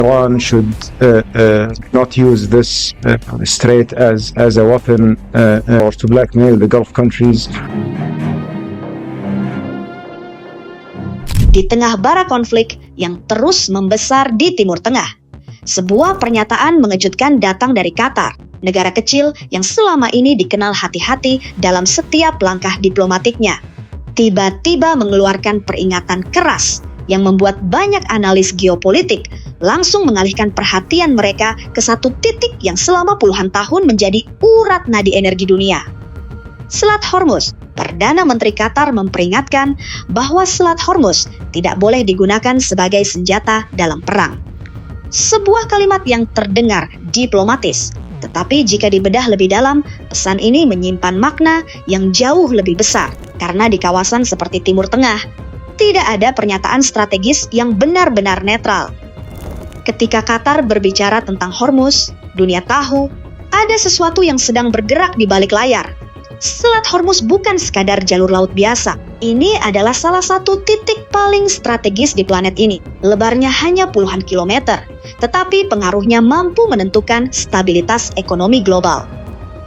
Iran should not use this strait as a weapon or to blackmail the Gulf countries. Di tengah bara konflik yang terus membesar di Timur Tengah, sebuah pernyataan mengejutkan datang dari Qatar, negara kecil yang selama ini dikenal hati-hati dalam setiap langkah diplomatiknya. Tiba-tiba mengeluarkan peringatan keras yang membuat banyak analis geopolitik langsung mengalihkan perhatian mereka ke satu titik yang selama puluhan tahun menjadi urat nadi energi dunia. Selat Hormuz. Perdana Menteri Qatar memperingatkan bahwa Selat Hormuz tidak boleh digunakan sebagai senjata dalam perang. Sebuah kalimat yang terdengar diplomatis, tetapi jika dibedah lebih dalam, pesan ini menyimpan makna yang jauh lebih besar. Karena di kawasan seperti Timur Tengah, tidak ada pernyataan strategis yang benar-benar netral. Ketika Qatar berbicara tentang Hormuz, dunia tahu ada sesuatu yang sedang bergerak di balik layar. Selat Hormuz bukan sekadar jalur laut biasa. Ini adalah salah satu titik paling strategis di planet ini. Lebarnya hanya puluhan kilometer, tetapi pengaruhnya mampu menentukan stabilitas ekonomi global.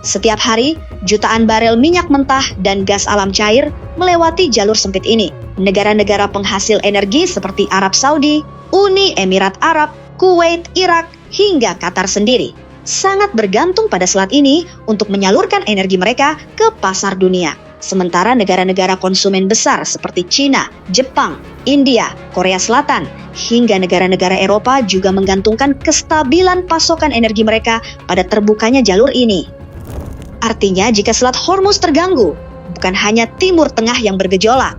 Setiap hari, jutaan barel minyak mentah dan gas alam cair melewati jalur sempit ini. Negara-negara penghasil energi seperti Arab Saudi, Uni Emirat Arab, Kuwait, Irak, hingga Qatar sendiri sangat bergantung pada selat ini untuk menyalurkan energi mereka ke pasar dunia. Sementara negara-negara konsumen besar seperti China, Jepang, India, Korea Selatan, hingga negara-negara Eropa juga menggantungkan kestabilan pasokan energi mereka pada terbukanya jalur ini. Artinya jika Selat Hormuz terganggu, bukan hanya Timur Tengah yang bergejolak,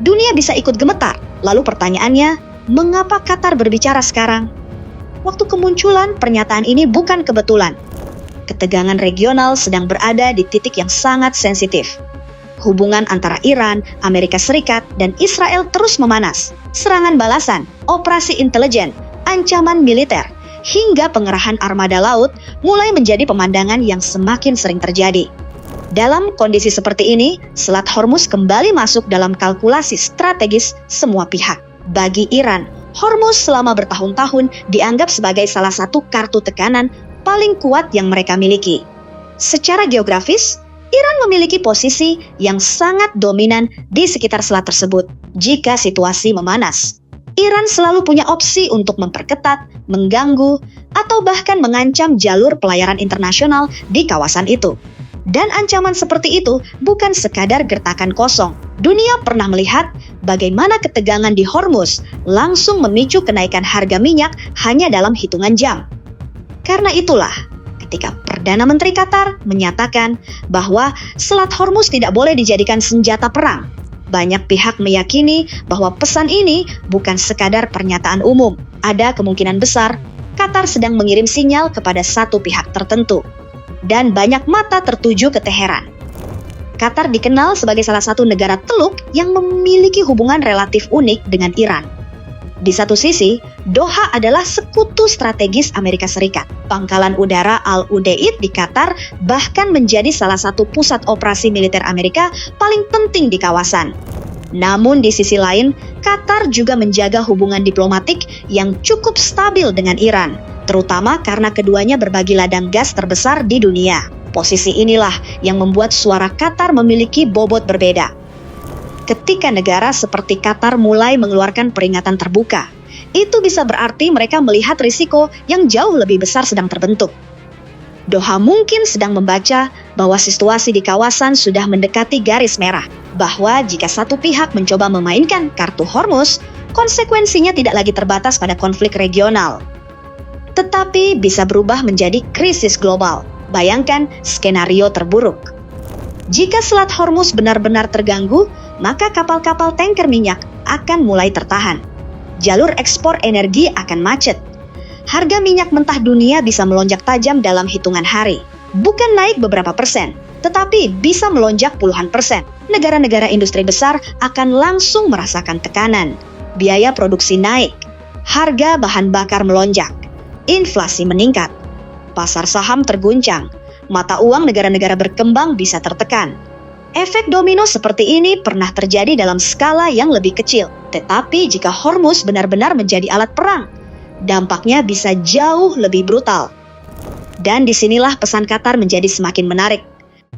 dunia bisa ikut gemetar. Lalu pertanyaannya, mengapa Qatar berbicara sekarang? Waktu kemunculan pernyataan ini bukan kebetulan. Ketegangan regional sedang berada di titik yang sangat sensitif. Hubungan antara Iran, Amerika Serikat, dan Israel terus memanas. Serangan balasan, operasi intelijen, ancaman militer, hingga pengerahan armada laut mulai menjadi pemandangan yang semakin sering terjadi. Dalam kondisi seperti ini, Selat Hormuz kembali masuk dalam kalkulasi strategis semua pihak. Bagi Iran, Hormuz selama bertahun-tahun dianggap sebagai salah satu kartu tekanan paling kuat yang mereka miliki. Secara geografis, Iran memiliki posisi yang sangat dominan di sekitar selat tersebut. Jika situasi memanas, Iran selalu punya opsi untuk memperketat, mengganggu, atau bahkan mengancam jalur pelayaran internasional di kawasan itu. Dan ancaman seperti itu bukan sekadar gertakan kosong. Dunia pernah melihat bagaimana ketegangan di Hormuz langsung memicu kenaikan harga minyak hanya dalam hitungan jam. Karena itulah, ketika Perdana Menteri Qatar menyatakan bahwa Selat Hormuz tidak boleh dijadikan senjata perang, banyak pihak meyakini bahwa pesan ini bukan sekadar pernyataan umum. Ada kemungkinan besar Qatar sedang mengirim sinyal kepada satu pihak tertentu. Dan banyak mata tertuju ke Teheran. Qatar dikenal sebagai salah satu negara teluk yang memiliki hubungan relatif unik dengan Iran. Di satu sisi, Doha adalah sekutu strategis Amerika Serikat. Pangkalan udara Al-Udeid di Qatar bahkan menjadi salah satu pusat operasi militer Amerika paling penting di kawasan. Namun di sisi lain, Qatar juga menjaga hubungan diplomatik yang cukup stabil dengan Iran, terutama karena keduanya berbagi ladang gas terbesar di dunia. Posisi inilah yang membuat suara Qatar memiliki bobot berbeda. Ketika negara seperti Qatar mulai mengeluarkan peringatan terbuka, itu bisa berarti mereka melihat risiko yang jauh lebih besar sedang terbentuk. Doha mungkin sedang membaca bahwa situasi di kawasan sudah mendekati garis merah, bahwa jika satu pihak mencoba memainkan kartu Hormuz, konsekuensinya tidak lagi terbatas pada konflik regional, tetapi bisa berubah menjadi krisis global. Bayangkan skenario terburuk. Jika Selat Hormuz benar-benar terganggu, maka kapal-kapal tanker minyak akan mulai tertahan. Jalur ekspor energi akan macet. Harga minyak mentah dunia bisa melonjak tajam dalam hitungan hari. Bukan naik beberapa persen, tetapi bisa melonjak puluhan persen. Negara-negara industri besar akan langsung merasakan tekanan. Biaya produksi naik, harga bahan bakar melonjak, inflasi meningkat, pasar saham terguncang, mata uang negara-negara berkembang bisa tertekan. Efek domino seperti ini pernah terjadi dalam skala yang lebih kecil. Tetapi jika Hormuz benar-benar menjadi alat perang, dampaknya bisa jauh lebih brutal. Dan disinilah pesan Qatar menjadi semakin menarik.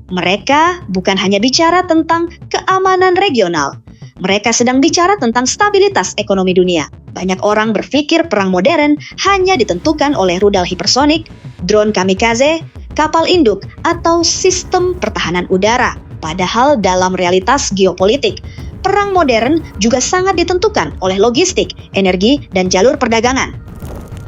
Mereka bukan hanya bicara tentang keamanan regional, mereka sedang bicara tentang stabilitas ekonomi dunia. Banyak orang berpikir perang modern hanya ditentukan oleh rudal hipersonik, drone kamikaze, kapal induk, atau sistem pertahanan udara. Padahal dalam realitas geopolitik, perang modern juga sangat ditentukan oleh logistik, energi, dan jalur perdagangan.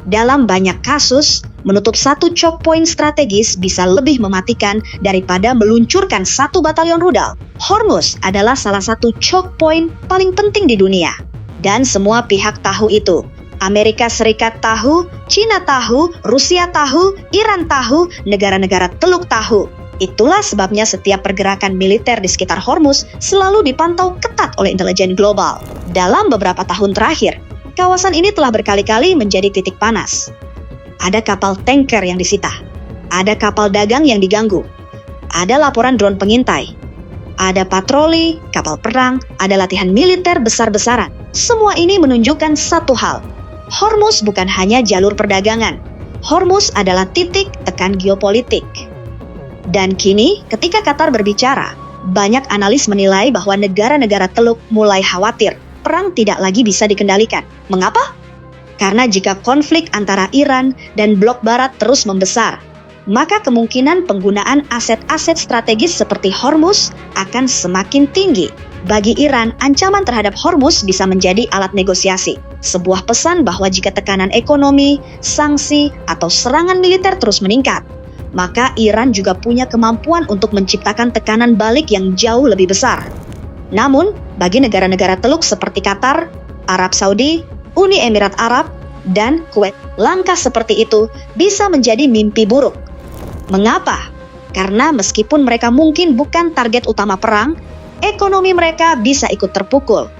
Dalam banyak kasus, menutup satu choke point strategis bisa lebih mematikan daripada meluncurkan satu batalion rudal. Hormuz adalah salah satu choke point paling penting di dunia. Dan semua pihak tahu itu. Amerika Serikat tahu, China tahu, Rusia tahu, Iran tahu, negara-negara Teluk tahu. Itulah sebabnya setiap pergerakan militer di sekitar Hormuz selalu dipantau ketat oleh intelijen global. Dalam beberapa tahun terakhir, kawasan ini telah berkali-kali menjadi titik panas. Ada kapal tanker yang disita, ada kapal dagang yang diganggu, ada laporan drone pengintai, ada patroli, kapal perang, ada latihan militer besar-besaran. Semua ini menunjukkan satu hal. Hormuz bukan hanya jalur perdagangan. Hormuz adalah titik tekan geopolitik. Dan kini, ketika Qatar berbicara, banyak analis menilai bahwa negara-negara Teluk mulai khawatir perang tidak lagi bisa dikendalikan. Mengapa? Karena jika konflik antara Iran dan blok barat terus membesar, maka kemungkinan penggunaan aset-aset strategis seperti Hormuz akan semakin tinggi. Bagi Iran, ancaman terhadap Hormuz bisa menjadi alat negosiasi. Sebuah pesan bahwa jika tekanan ekonomi, sanksi, atau serangan militer terus meningkat, maka Iran juga punya kemampuan untuk menciptakan tekanan balik yang jauh lebih besar. Namun, bagi negara-negara Teluk seperti Qatar, Arab Saudi, Uni Emirat Arab, dan Kuwait, langkah seperti itu bisa menjadi mimpi buruk. Mengapa? Karena meskipun mereka mungkin bukan target utama perang, ekonomi mereka bisa ikut terpukul.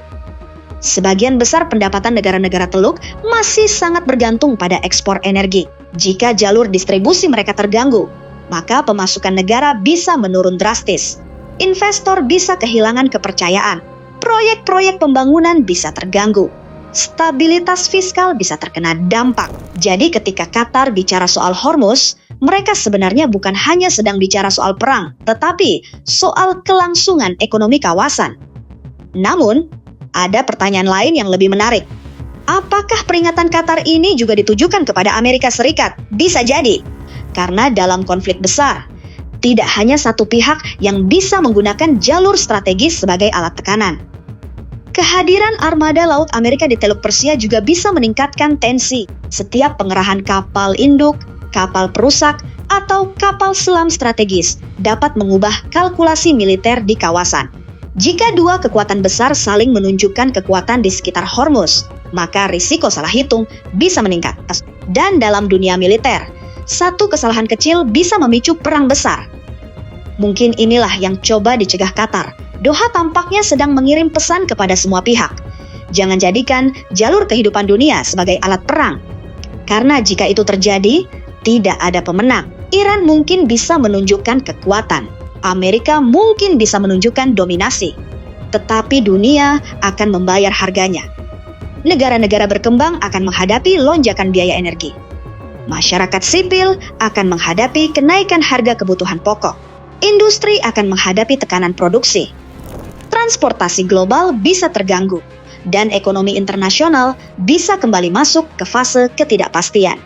Sebagian besar pendapatan negara-negara Teluk masih sangat bergantung pada ekspor energi. Jika jalur distribusi mereka terganggu, maka pemasukan negara bisa menurun drastis. Investor bisa kehilangan kepercayaan. Proyek-proyek pembangunan bisa terganggu. Stabilitas fiskal bisa terkena dampak. Jadi ketika Qatar bicara soal Hormuz, mereka sebenarnya bukan hanya sedang bicara soal perang, tetapi soal kelangsungan ekonomi kawasan. Namun, ada pertanyaan lain yang lebih menarik. Apakah peringatan Qatar ini juga ditujukan kepada Amerika Serikat? Bisa jadi, karena dalam konflik besar, tidak hanya satu pihak yang bisa menggunakan jalur strategis sebagai alat tekanan. Kehadiran armada laut Amerika di Teluk Persia juga bisa meningkatkan tensi. Setiap pengerahan kapal induk, kapal perusak, atau kapal selam strategis dapat mengubah kalkulasi militer di kawasan. Jika dua kekuatan besar saling menunjukkan kekuatan di sekitar Hormuz, maka risiko salah hitung bisa meningkat. Dan dalam dunia militer, satu kesalahan kecil bisa memicu perang besar. Mungkin inilah yang coba dicegah Qatar. Doha tampaknya sedang mengirim pesan kepada semua pihak. Jangan jadikan jalur kehidupan dunia sebagai alat perang. Karena jika itu terjadi, tidak ada pemenang. Iran mungkin bisa menunjukkan kekuatan. Amerika mungkin bisa menunjukkan dominasi. Tetapi dunia akan membayar harganya. Negara-negara berkembang akan menghadapi lonjakan biaya energi. Masyarakat sipil akan menghadapi kenaikan harga kebutuhan pokok. Industri akan menghadapi tekanan produksi. Transportasi global bisa terganggu. Dan ekonomi internasional bisa kembali masuk ke fase ketidakpastian.